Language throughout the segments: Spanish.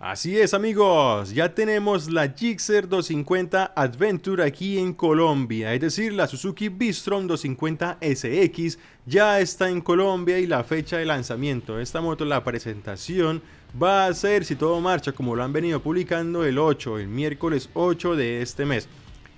Así es, amigos, ya tenemos la Gixxer 250 Adventure aquí en Colombia, es decir, la Suzuki V-Strom 250 SX ya está en Colombia y la fecha de lanzamiento de esta moto, la presentación va a ser, si todo marcha como lo han venido publicando, el miércoles 8 de este mes.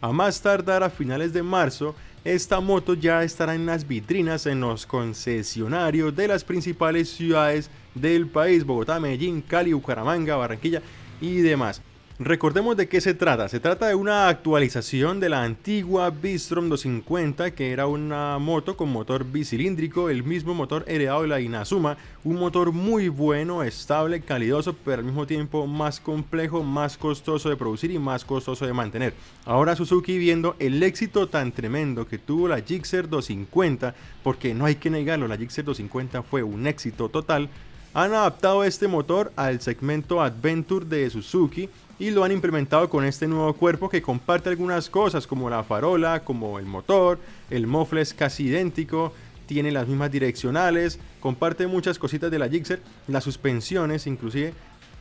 A más tardar a finales de marzo, esta moto ya estará en las vitrinas en los concesionarios de las principales ciudades del país: Bogotá, Medellín, Cali, Bucaramanga, Barranquilla y demás. Recordemos de qué se trata. Se trata de una actualización de la antigua V-Strom 250, que era una moto con motor bicilíndrico, el mismo motor heredado de la Inazuma, un motor muy bueno, estable, calidoso, pero al mismo tiempo más complejo, más costoso de producir y más costoso de mantener. Ahora Suzuki, viendo el éxito tan tremendo que tuvo la Gixxer 250, porque no hay que negarlo, la Gixxer 250 fue un éxito total, han adaptado este motor al segmento Adventure de Suzuki y lo han implementado con este nuevo cuerpo que comparte algunas cosas como la farola, como el motor, el mofle es casi idéntico, tiene las mismas direccionales, comparte muchas cositas de la Gixxer, las suspensiones inclusive.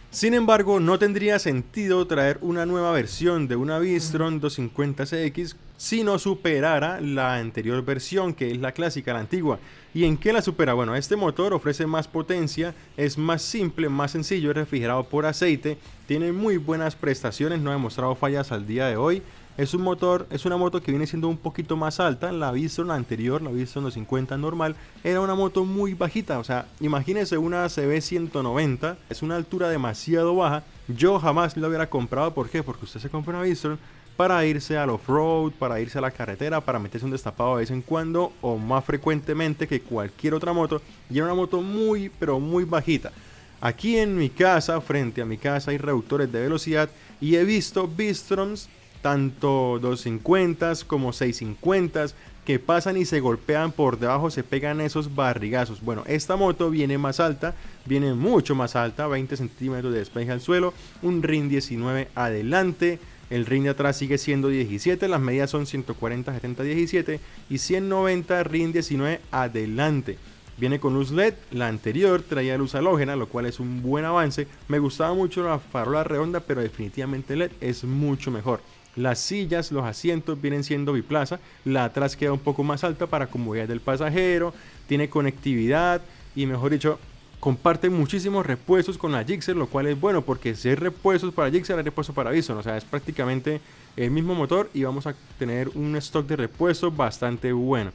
Sin embargo, no tendría sentido traer una nueva versión de una V-Strom 250CX si no superara la anterior versión, que es la clásica, la antigua. ¿Y en qué la supera? Bueno, este motor ofrece más potencia, es más simple, más sencillo, es refrigerado por aceite, tiene muy buenas prestaciones, no ha demostrado fallas al día de hoy. Es una moto que viene siendo un poquito más alta. La V-Strom anterior, la V-Strom 250 normal, era una moto muy bajita. O sea, imagínense una CB 190, es una altura demasiado baja. Yo jamás la hubiera comprado. ¿Por qué? Porque usted se compra una V-Strom para irse al off-road, para irse a la carretera, para meterse un destapado de vez en cuando o más frecuentemente que cualquier otra moto. Y era una moto muy, pero muy bajita. Aquí en mi casa, frente a mi casa, hay reductores de velocidad y he visto V-Stroms tanto 250 como 650 que pasan y se golpean por debajo, se pegan esos barrigazos. Bueno, esta moto viene más alta, viene mucho más alta, 20 centímetros de despeje al suelo, un RIN 19 adelante, el RIN de atrás sigue siendo 17, las medidas son 140, 70, 17 y 190 RIN 19 adelante. Viene con luz LED, la anterior traía luz halógena, lo cual es un buen avance. Me gustaba mucho la farola redonda, pero definitivamente LED es mucho mejor. Las sillas, los asientos vienen siendo biplaza, la atrás queda un poco más alta para comodidad del pasajero, tiene conectividad y, mejor dicho, comparte muchísimos repuestos con la Gixxer, lo cual es bueno porque si hay repuestos para Gixxer hay repuestos para V-Strom, o sea, es prácticamente el mismo motor y vamos a tener un stock de repuestos bastante bueno.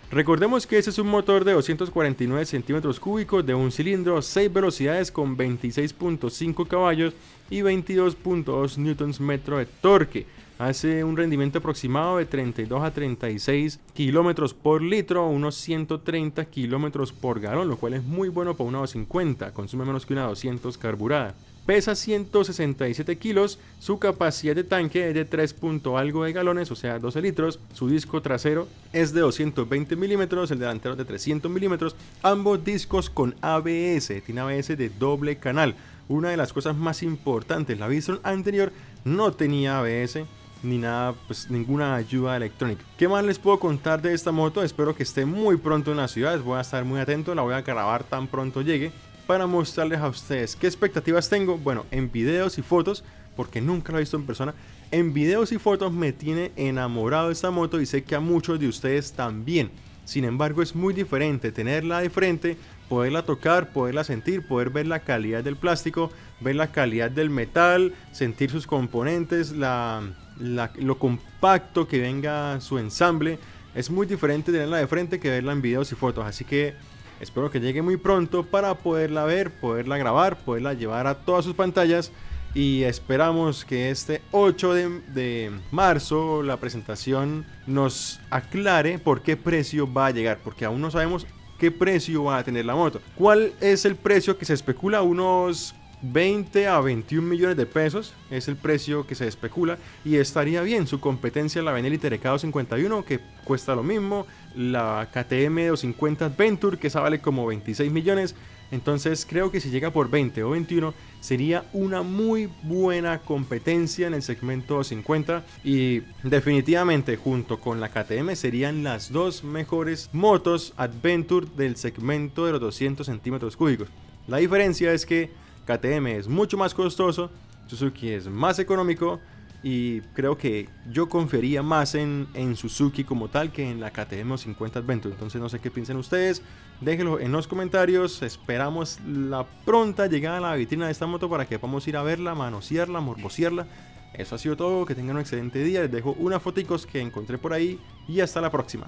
Recordemos que este es un motor de 249 centímetros cúbicos de un cilindro, 6 velocidades con 26.5 caballos y 22.2 Nm de torque. Hace un rendimiento aproximado de 32 a 36 kilómetros por litro, unos 130 kilómetros por galón, lo cual es muy bueno para una 250, consume menos que una 200 carburada. Pesa 167 kilos, su capacidad de tanque es de 3 algo de galones, o sea 12 litros, su disco trasero es de 220 milímetros, el delantero de 300 milímetros, ambos discos con ABS, tiene ABS de doble canal. Una de las cosas más importantes, la V-Strom anterior no tenía ABS ni nada, pues ninguna ayuda electrónica. ¿Qué más les puedo contar de esta moto? Espero que esté muy pronto en la ciudad, voy a estar muy atento, la voy a grabar tan pronto llegue para mostrarles a ustedes qué expectativas tengo. Bueno, en videos y fotos, porque nunca lo he visto en persona, en videos y fotos me tiene enamorado esta moto y sé que a muchos de ustedes también. Sin embargo, es muy diferente tenerla de frente, poderla tocar, poderla sentir, poder ver la calidad del plástico, ver la calidad del metal, sentir sus componentes, lo compacto que venga su ensamble. Es muy diferente tenerla de frente que verla en videos y fotos, así que espero que llegue muy pronto para poderla ver, poderla grabar, poderla llevar a todas sus pantallas y esperamos que este 8 de marzo la presentación nos aclare por qué precio va a llegar, porque aún no sabemos qué precio va a tener la moto. ¿Cuál es el precio que se especula? Unos 20 a 21 millones de pesos es el precio que se especula y estaría bien. Su competencia, la Benelli TRK 51, que cuesta lo mismo, la KTM 250 Adventure, que esa vale como 26 millones. Entonces creo que si llega por 20 o 21 sería una muy buena competencia en el segmento 250 y definitivamente junto con la KTM serían las dos mejores motos Adventure del segmento de los 200 centímetros cúbicos. La diferencia es que KTM es mucho más costoso, Suzuki es más económico y creo que yo confiaría más en Suzuki como tal que en la KTM 50 Adventure. Entonces no sé qué piensan ustedes, déjenlo en los comentarios. Esperamos la pronta llegada a la vitrina de esta moto para que podamos ir a verla, manosearla, morbosearla. Eso ha sido todo, que tengan un excelente día, les dejo unas foticos que encontré por ahí y hasta la próxima.